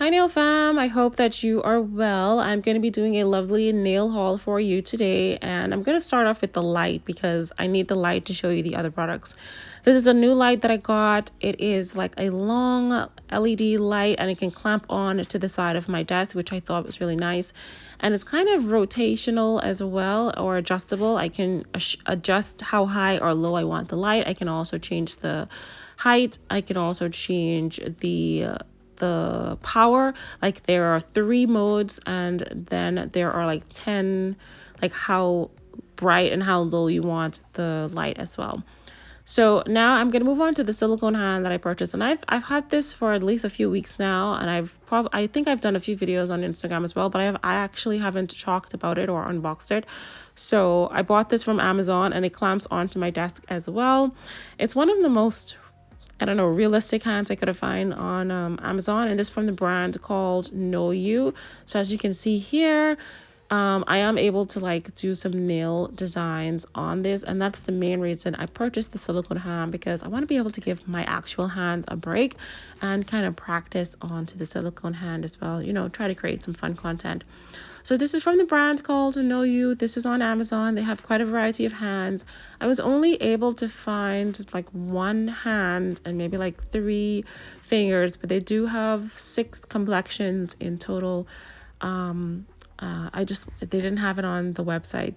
Hi nail fam, I hope that you are well. I'm going to be doing a lovely nail haul for you today, and I'm going to start off with the light because I need the light to show you the other products. This is a new light that I got. It is like a long LED light and it can clamp on to the side of my desk, which I thought was really nice. And it's kind of rotational as well, or adjustable. I can adjust how high or low I want the light. I can also change the height. I can also change the power. Like there are 3 modes, and then there are like 10, like how bright and how low you want the light as well. So now I'm gonna move on to the silicone hand that I purchased, and I've had this for at least a few weeks now, and I think I've done a few videos on Instagram as well, but I actually haven't talked about it or unboxed it. So I bought this from Amazon, and it clamps onto my desk as well. It's one of the most, I don't know, realistic hands I could find on Amazon, and this from the brand called KnowU. So as you can see here, I am able to like do some nail designs on this, and that's the main reason I purchased the silicone hand, because I want to be able to give my actual hand a break and kind of practice onto the silicone hand as well, you know, try to create some fun content. So this is from the brand called KnowU. This is on Amazon. They have quite a variety of hands. I was only able to find like 1 hand and maybe like 3 fingers, but they do have 6 complexions in total. They didn't have it on the website.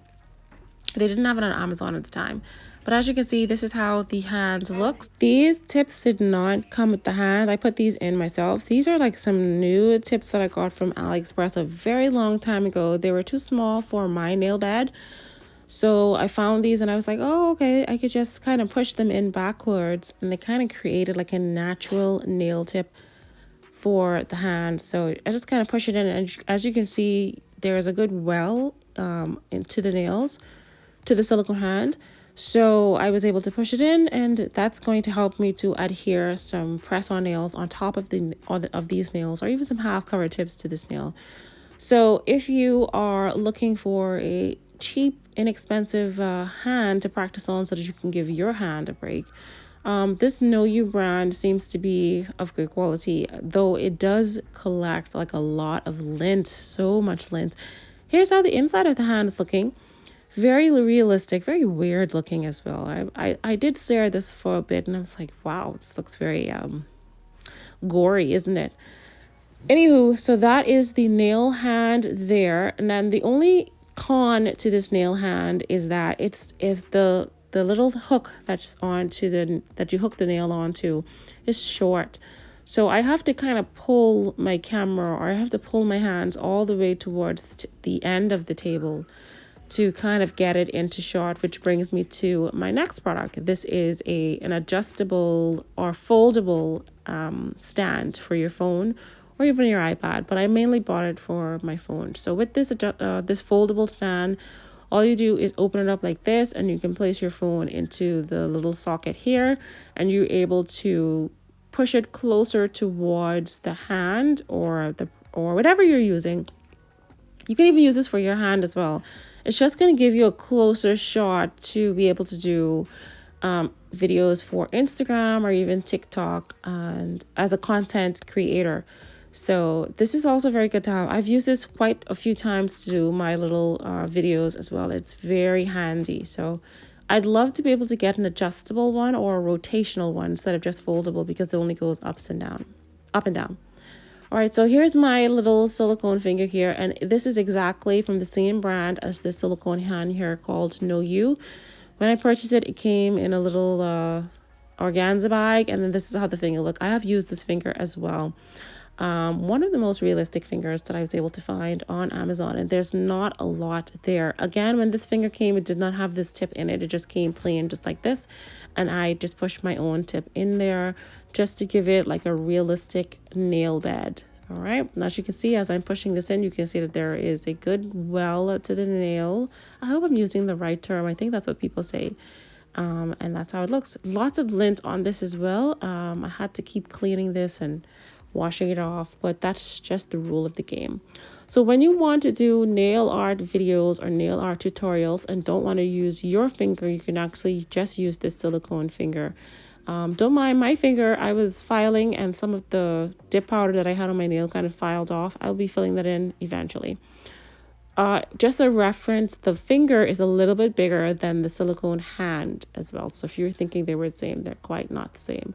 They didn't have it on Amazon at the time. But as you can see, this is how the hand looks. These tips did not come with the hand. I put these in myself. These are like some new tips that I got from AliExpress a very long time ago. They were too small for my nail bed. So I found these and I was like, oh, okay, I could just kind of push them in backwards. And they kind of created like a natural nail tip for the hand. So I just kind of push it in, and as you can see, there's a good well into the nails, to the silicone hand. So I was able to push it in, and that's going to help me to adhere some press-on nails on top of these nails, or even some half-cover tips to this nail. So if you are looking for a cheap, inexpensive hand to practice on so that you can give your hand a break, this KnowU brand seems to be of good quality, though it does collect like a lot of lint, so much lint. Here's how the inside of the hand is looking. Very realistic, very weird looking as well. I did stare at this for a bit, and I was like, wow, this looks very gory, isn't it? Anywho, so that is the nail hand there. And then the only con to this nail hand is that it's the little hook that's that you hook the nail onto is short. So I have to kind of pull my camera, or I have to pull my hands all the way towards the end of the table to kind of get it into shot, which brings me to my next product. This is an adjustable or foldable stand for your phone or even your iPad, but I mainly bought it for my phone. So with this foldable stand, all you do is open it up like this, and you can place your phone into the little socket here, and you're able to push it closer towards the hand or whatever you're using. You can even use this for your hand as well. It's just going to give you a closer shot to be able to do videos for Instagram or even TikTok, and as a content creator. So this is also very good to have. I've used this quite a few times to do my little videos as well. It's very handy. So I'd love to be able to get an adjustable one or a rotational one instead of just foldable, because it only goes up and down. All right, so here's my little silicone finger here, and this is exactly from the same brand as the silicone hand here called KnowU. When I purchased it, it came in a little organza bag, and then this is how the finger looked. I have used this finger as well. One of the most realistic fingers that I was able to find on Amazon, and there's not a lot there. Again, when this finger came, it did not have this tip in it. It just came plain, just like this, and I just pushed my own tip in there just to give it like a realistic nail bed. All right, now as you can see, as I'm pushing this in, you can see that there is a good well to the nail. I hope I'm using the right term. I think that's what people say. And that's how it looks. Lots of lint on this as well. I had to keep cleaning this and washing it off, but that's just the rule of the game. So when you want to do nail art videos or nail art tutorials and don't want to use your finger, you can actually just use this silicone finger. Don't mind my finger. I was filing and some of the dip powder that I had on my nail kind of filed off. I'll be filling that in eventually. Just a reference, the finger is a little bit bigger than the silicone hand as well. So if you're thinking they were the same, they're quite not the same.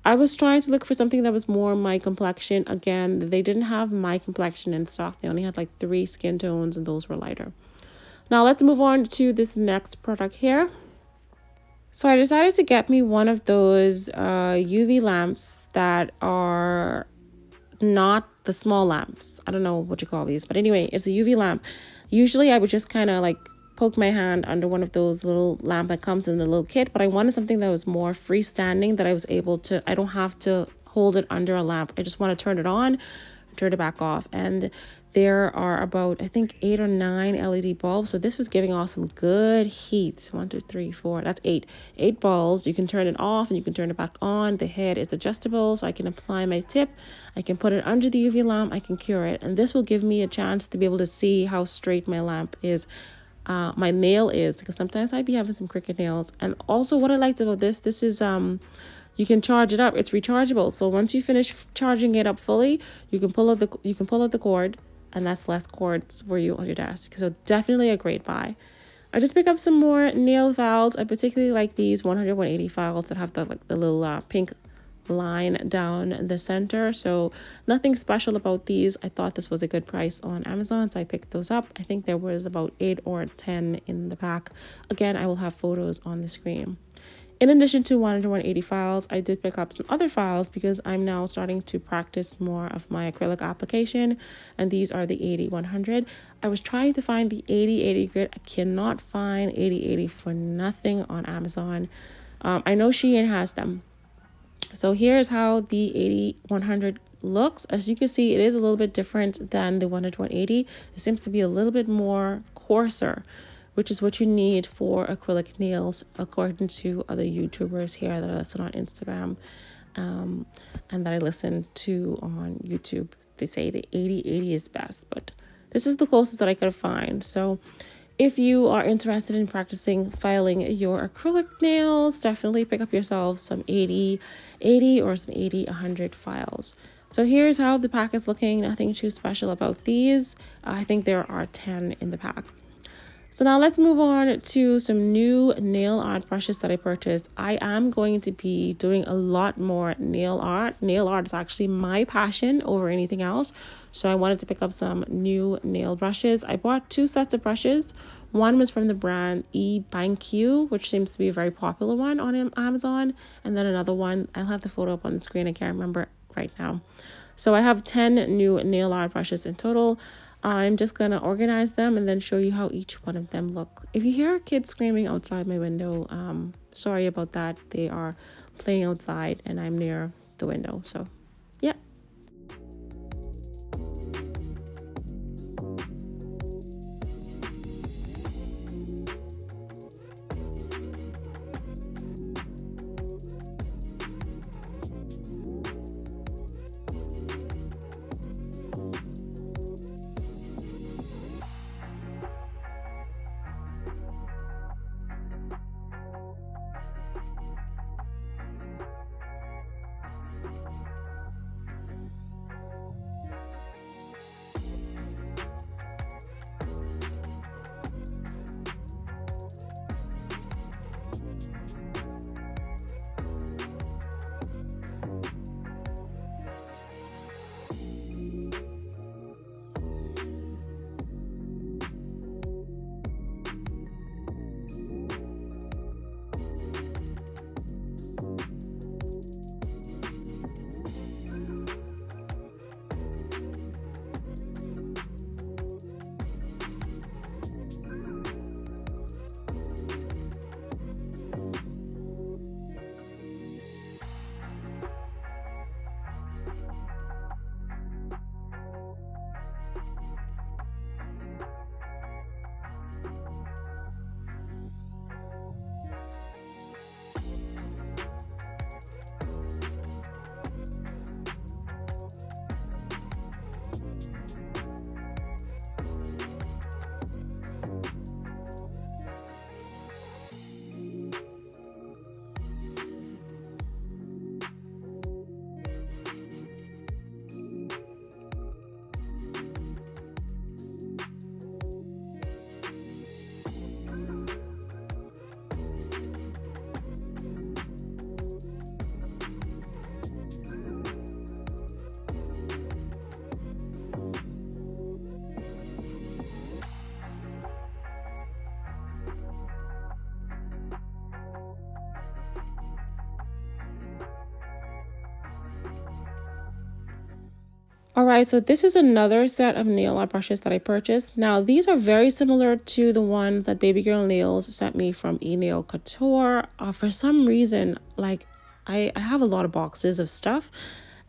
I was trying to look for something that was more my complexion. Again, they didn't have my complexion in stock. They only had like 3 skin tones and those were lighter. Now let's move on to this next product here. So I decided to get me one of those UV lamps that are not the small lamps. I don't know what you call these, but anyway, it's a UV lamp. Usually I would just kind of like poke my hand under one of those little lamp that comes in the little kit, but I wanted something that was more freestanding, that I was able to, I don't have to hold it under a lamp. I just want to turn it on, turn it back off. And there are about, I think 8 or 9 LED bulbs. So this was giving off some good heat. 1, 2, 3, 4, that's 8 bulbs. You can turn it off and you can turn it back on. The head is adjustable, so I can apply my tip, I can put it under the UV lamp, I can cure it, and this will give me a chance to be able to see how straight my lamp is, my nail is, because sometimes I'd be having some crooked nails. And also what I liked about this is you can charge it up. It's rechargeable, so once you finish charging it up fully, you can pull out the cord, and that's less cords for you on your desk. So definitely a great buy. I just picked up some more nail files. I particularly like these 100 180 files that have the little pink line down the center. So nothing special about these. I thought this was a good price on Amazon, so I picked those up. I think there was about 8 or 10 in the pack. Again, I will have photos on the screen. In addition to 100 180 files, I did pick up some other files because I'm now starting to practice more of my acrylic application, and these are the 80 100. I was trying to find the 80 80 grit. I cannot find 80 80 for nothing on Amazon. I know Shein has them. So here's how the 80 100 looks. As you can see, it is a little bit different than the 100 180. It seems to be a little bit more coarser, which is what you need for acrylic nails, according to other YouTubers here that I listen on Instagram, and that I listen to on YouTube. They say the 80 80 is best, but this is the closest that I could find. So if you are interested in practicing filing your acrylic nails, definitely pick up yourself some 80 80 or some 80 100 files. So here's how the pack is looking. Nothing too special about these. I think there are 10 in the pack. So now let's move on to some new nail art brushes that I purchased. I am going to be doing a lot more nail art. Nail art is actually my passion over anything else. So I wanted to pick up some new nail brushes. I bought 2 sets of brushes. One was from the brand Ebanku, which seems to be a very popular one on Amazon. And then another one, I'll have the photo up on the screen. I can't remember right now. So I have 10 new nail art brushes in total. I'm just going to organize them and then show you how each one of them look. If you hear kids screaming outside my window, sorry about that. They are playing outside and I'm near the window. So, yeah. All right, so this is another set of nail art brushes that I purchased. Now, these are very similar to the one that Baby Girl Nails sent me from eNail Couture. For some reason, like I have a lot of boxes of stuff,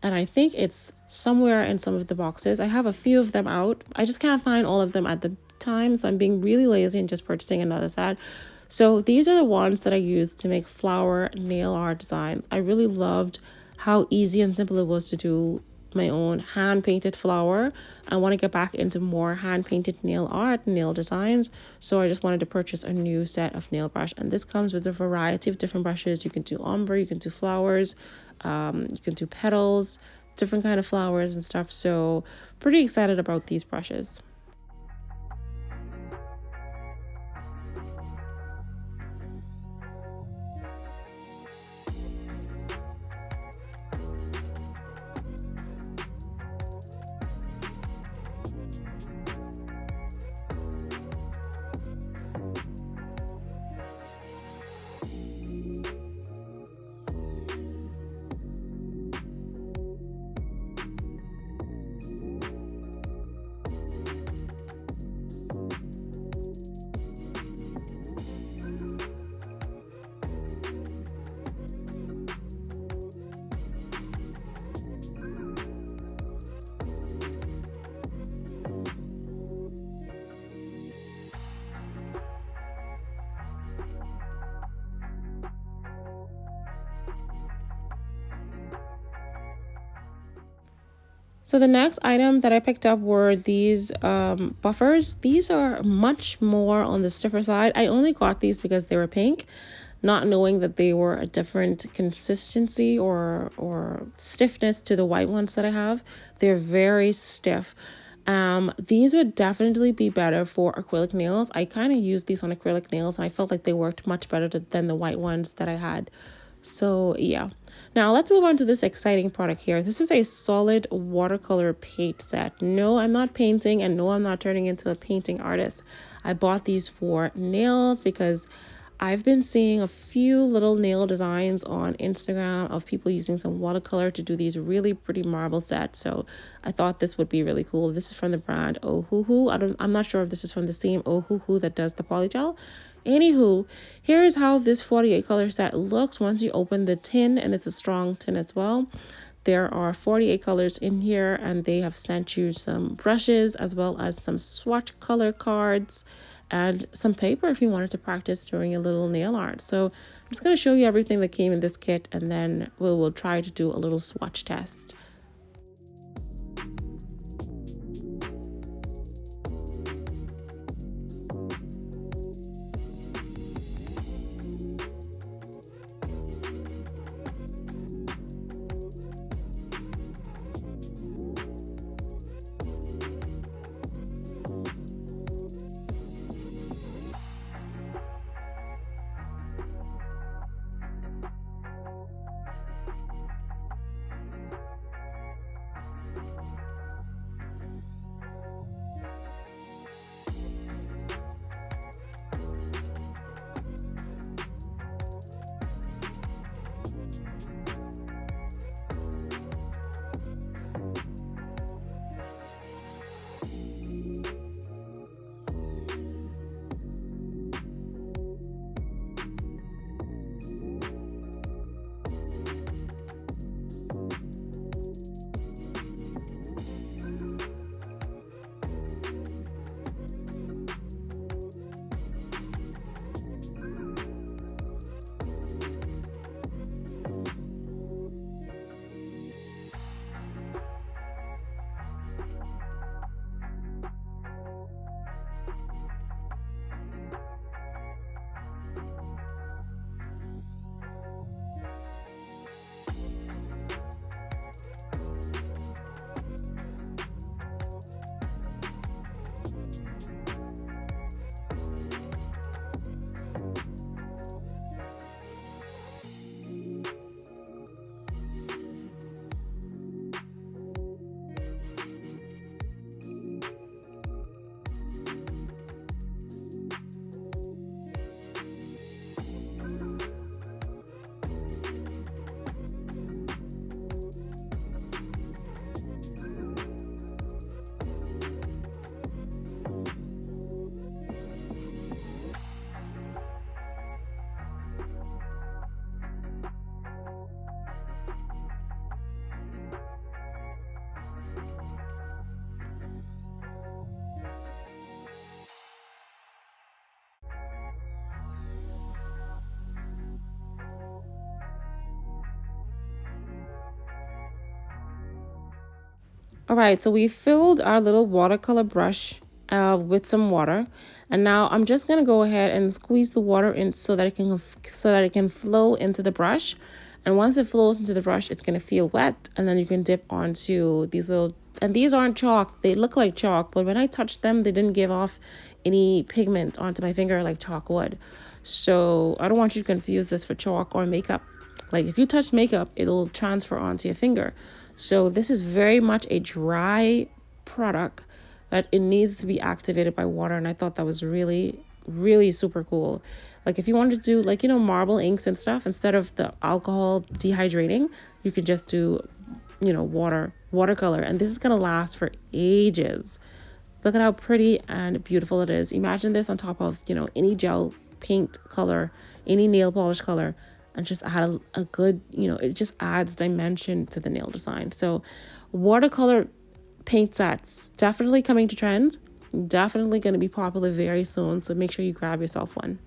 and I think it's somewhere in some of the boxes. I have a few of them out. I just can't find all of them at the time, so I'm being really lazy and just purchasing another set. So these are the ones that I used to make flower nail art design. I really loved how easy and simple it was to do my own hand painted flower. I want to get back into more hand painted nail art, nail designs. So I just wanted to purchase a new set of nail brush. And this comes with a variety of different brushes. You can do ombre, you can do flowers, you can do petals, different kind of flowers and stuff. So pretty excited about these brushes. So the next item that I picked up were these buffers. These are much more on the stiffer side. I only got these because they were pink, not knowing that they were a different consistency or stiffness to the white ones that I have. They're very stiff. These would definitely be better for acrylic nails. I kind of used these on acrylic nails and I felt like they worked much better than the white ones that I had. So yeah. Now let's move on to this exciting product here. This is a solid watercolor paint set. No, I'm not painting, and no, I'm not turning into a painting artist. I bought these for nails because I've been seeing a few little nail designs on Instagram of people using some watercolor to do these really pretty marble sets. So I thought this would be really cool. This is from the brand Ohuhu. I'm not sure if this is from the same Ohuhu that does the polygel. Anywho, here's how this 48 color set looks once you open the tin, and it's a strong tin as well. There are 48 colors in here, and they have sent you some brushes as well as some swatch color cards and some paper if you wanted to practice during a little nail art. So I'm just going to show you everything that came in this kit, and then we'll try to do a little swatch test. All right, so we filled our little watercolor brush with some water, and now I'm just gonna go ahead and squeeze the water in so that it can flow into the brush. And once it flows into the brush, it's gonna feel wet, and then you can dip onto these little. And these aren't chalk; they look like chalk, but when I touched them, they didn't give off any pigment onto my finger like chalk would. So I don't want you to confuse this for chalk or makeup. Like if you touch makeup, it'll transfer onto your finger. So this is very much a dry product that it needs to be activated by water. And I thought that was really, really super cool. Like if you wanted to do like, marble inks and stuff, instead of the alcohol dehydrating, you could just do, watercolor. And this is going to last for ages. Look at how pretty and beautiful it is. Imagine this on top of, any gel paint color, any nail polish color, and just add a good, it just adds dimension to the nail design. So watercolor paint sets definitely coming to trend, definitely going to be popular very soon. So make sure you grab yourself one.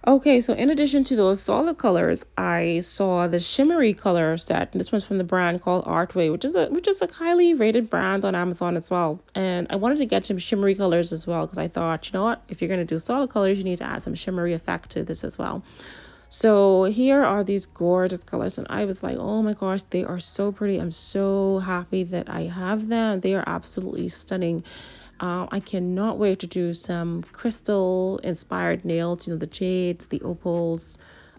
Okay, so in addition to those solid colors, I saw the shimmery color set. This one's from the brand called ARTWAY, which is a highly rated brand on Amazon as well. And I wanted to get some shimmery colors as well because I thought, you know what, if you're going to do solid colors, you need to add some shimmery effect to this as well. So here are these gorgeous colors, and I was like, oh my gosh, they are so pretty. I'm so happy that I have them. They are absolutely stunning. I cannot wait to do some crystal inspired nails, the jades, the opals,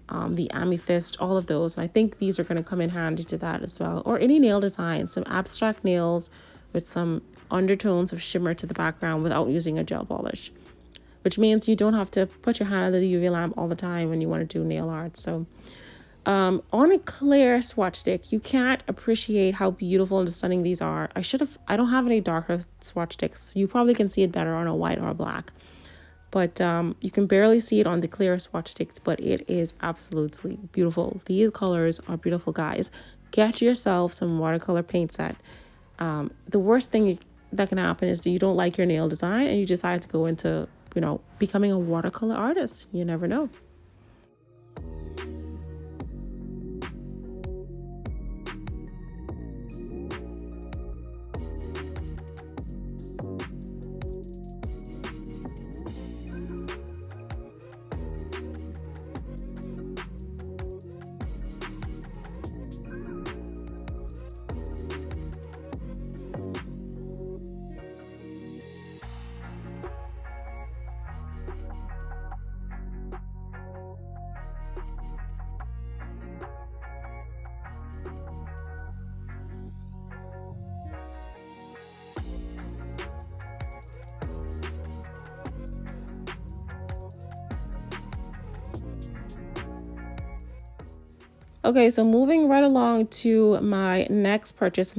the amethyst, all of those. And I think these are going to come in handy to that as well. Or any nail design, some abstract nails with some undertones of shimmer to the background without using a gel polish, which means you don't have to put your hand under the UV lamp all the time when you want to do nail art. So on a clear swatch stick, you can't appreciate how beautiful and stunning these are. I don't have any darker swatch sticks. You probably can see it better on a white or a black, but you can barely see it on the clear swatch sticks, but it is absolutely beautiful. These colors are beautiful, guys. Get yourself some watercolor paint set. The worst thing that can happen is that you don't like your nail design and you decide to go into, becoming a watercolor artist. You never know. Okay, so moving right along to my next purchase.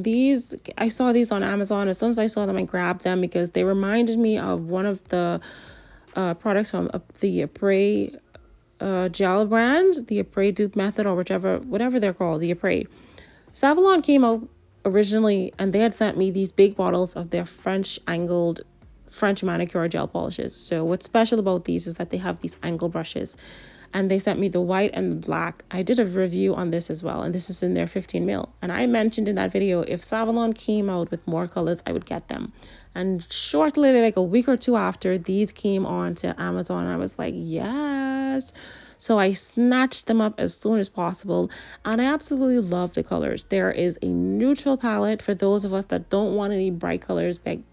I saw these on Amazon. As soon as I saw them, I grabbed them because they reminded me of one of the products from the Apres gel brand, the Apres dupe method, or whatever they're called, the Apres. Saviland came out originally, and they had sent me these big bottles of their French manicure gel polishes. So what's special about these is that they have these angle brushes. and they sent me the white and the black. I did a review on this as well, and this is in their 15 mil. And I mentioned in that video, if Saviland came out with more colors, I would get them. And shortly, like a week or two after, these came on to Amazon. I was like, yes. So I snatched them up as soon as possible, and I absolutely love the colors. There is a neutral palette for those of us that don't want any bright colors, big,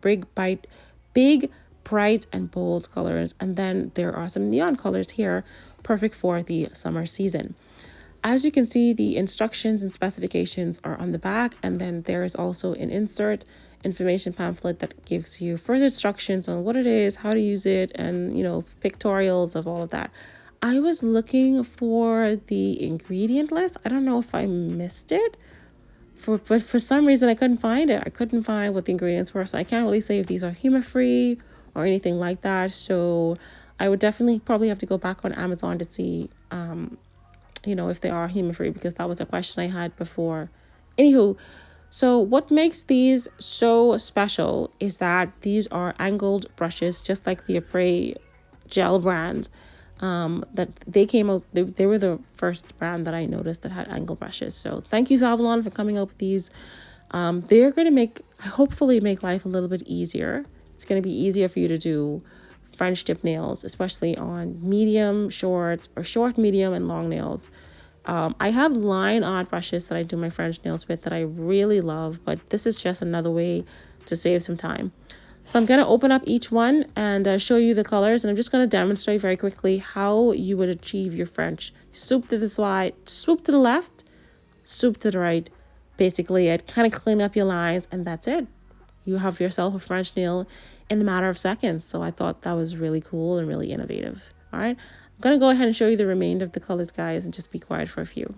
bright and bold colors. And then there are some neon colors here, perfect for the summer season. As you can see, the instructions and specifications are on the back, and then there is also an insert information pamphlet that gives you further instructions on what it is, how to use it, and pictorials of all of that. I was looking for the ingredient list. I don't know if I missed it, but for some reason I couldn't find it. I couldn't find what the ingredients were, so I can't really say if these are human-free or anything like that. So I would definitely probably have to go back on Amazon to see if they are human-free, because that was a question I had before. Anywho, so what makes these so special is that these are angled brushes, just like the ARTWAY gel brand. That they came out, they were the first brand that I noticed that had angle brushes. So thank you, Saviland, for coming up with these. They're going to hopefully make life a little bit easier. It's going to be easier for you to do French tip nails, especially on medium, short, or short, medium, and long nails. I have line art brushes that I do my French nails with that I really love, but this is just another way to save some time. So I'm going to open up each one and show you the colors, and I'm just going to demonstrate very quickly how you would achieve your French. Swoop to the side, swoop to the left, swoop to the right. Basically, I'd kind of clean up your lines, and that's it. You have yourself a French nail in a matter of seconds. So I thought that was really cool and really innovative. All right, I'm going to go ahead and show you the remainder of the colors, guys, and just be quiet for a few.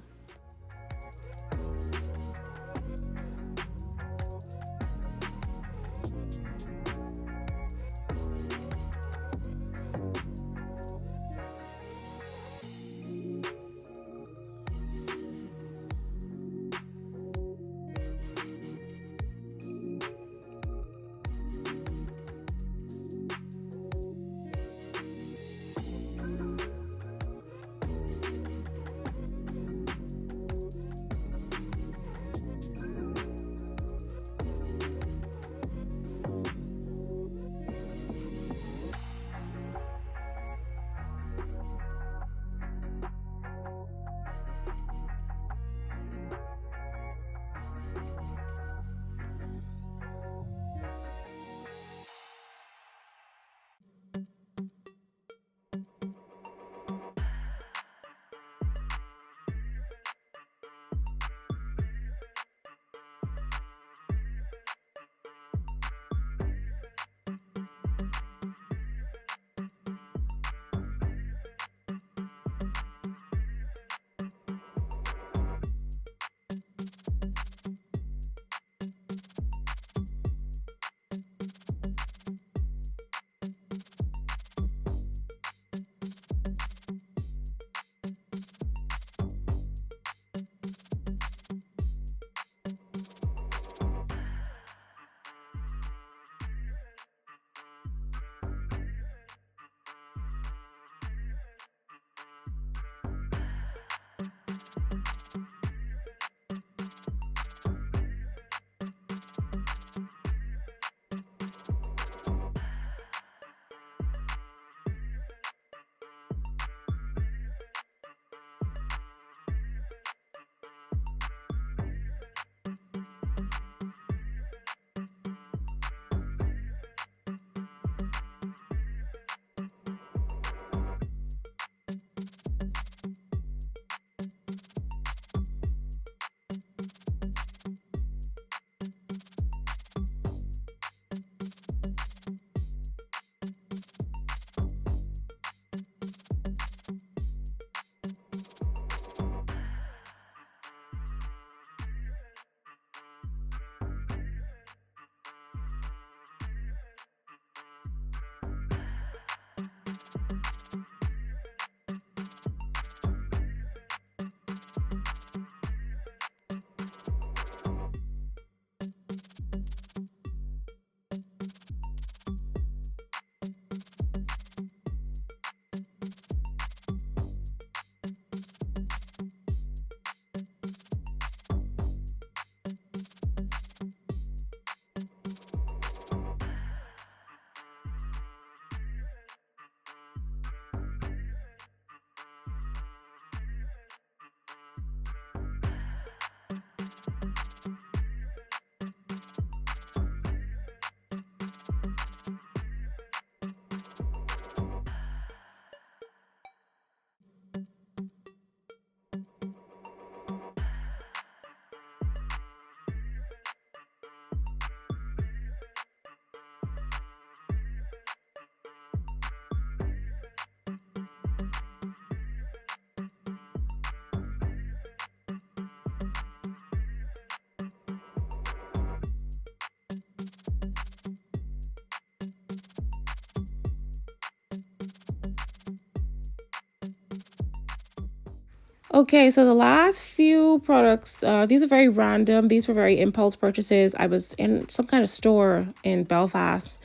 Okay, so the last few products, these are very random. These were very impulse purchases. I was in some kind of store in Belfast,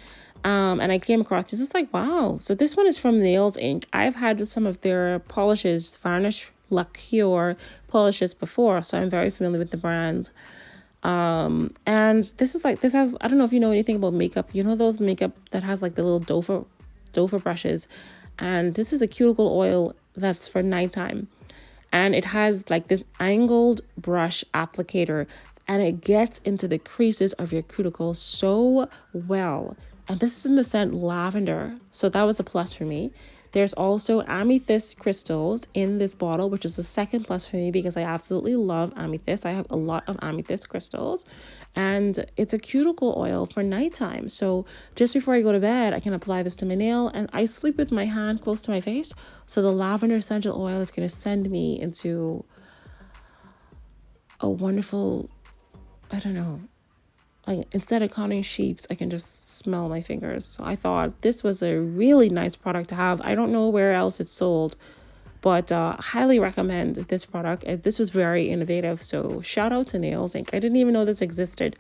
and I came across this. It's like, wow. So this one is from Nails Inc. I've had some of their polishes, varnish lacquer polishes before, so I'm very familiar with the brand. And this is like, this has, I don't know if you know anything about makeup. You know those makeup that has like the little dofer brushes, and this is a cuticle oil that's for nighttime, and it has like this angled brush applicator, and it gets into the creases of your cuticles so well. And this is in the scent lavender, so that was a plus for me. There's also amethyst crystals in this bottle, which is a second plus for me because I absolutely love amethyst. I have a lot of amethyst crystals, and it's a cuticle oil for nighttime. So just before I go to bed, I can apply this to my nail, and I sleep with my hand close to my face. So the lavender essential oil is going to send me into a wonderful, I don't know, like instead of counting sheeps, I can just smell my fingers. So I thought this was a really nice product to have. I don't know where else it's sold, but highly recommend this product. This was very innovative. So shout out to Nails Inc. I didn't even know this existed.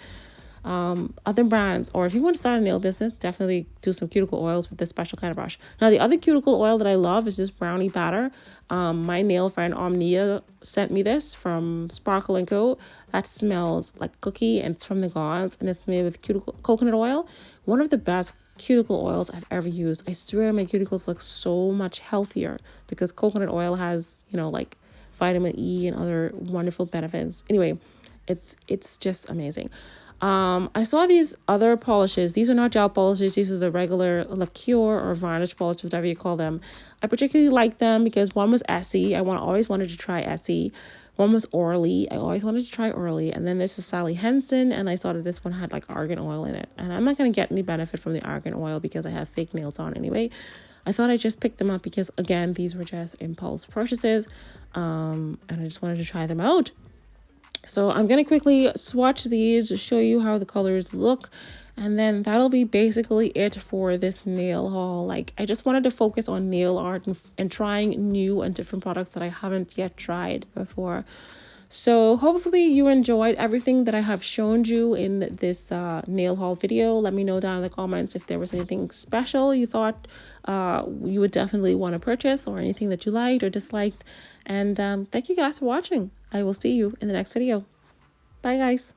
Other brands, or if you want to start a nail business, definitely do some cuticle oils with this special kind of brush. Now the other cuticle oil that I love is this brownie batter. My nail friend Omnia sent me this from Sparkle & Co. That smells like cookie, and it's from the gods, and it's made with coconut oil. One of the best cuticle oils I've ever used. I swear my cuticles look so much healthier because coconut oil has, you know, like vitamin E and other wonderful benefits. Anyway, it's just amazing. I saw these other polishes. These are not gel polishes. These are the regular lacquer or varnish polish, whatever you call them. I particularly like them because one was Essie. Always wanted to try Essie. One was Orly. I always wanted to try Orly. And then this is Sally Henson, and I saw that this one had like argan oil in it. And I'm not going to get any benefit from the argan oil because I have fake nails on anyway. I thought I'd just pick them up because, again, these were just impulse purchases. And I just wanted to try them out. So I'm going to quickly swatch these to show you how the colors look. And then that'll be basically it for this nail haul. Like, I just wanted to focus on nail art and trying new and different products that I haven't yet tried before. So hopefully you enjoyed everything that I have shown you in this nail haul video. Let me know down in the comments if there was anything special you thought you would definitely want to purchase, or anything that you liked or disliked. And thank you guys for watching. I will see you in the next video. Bye guys.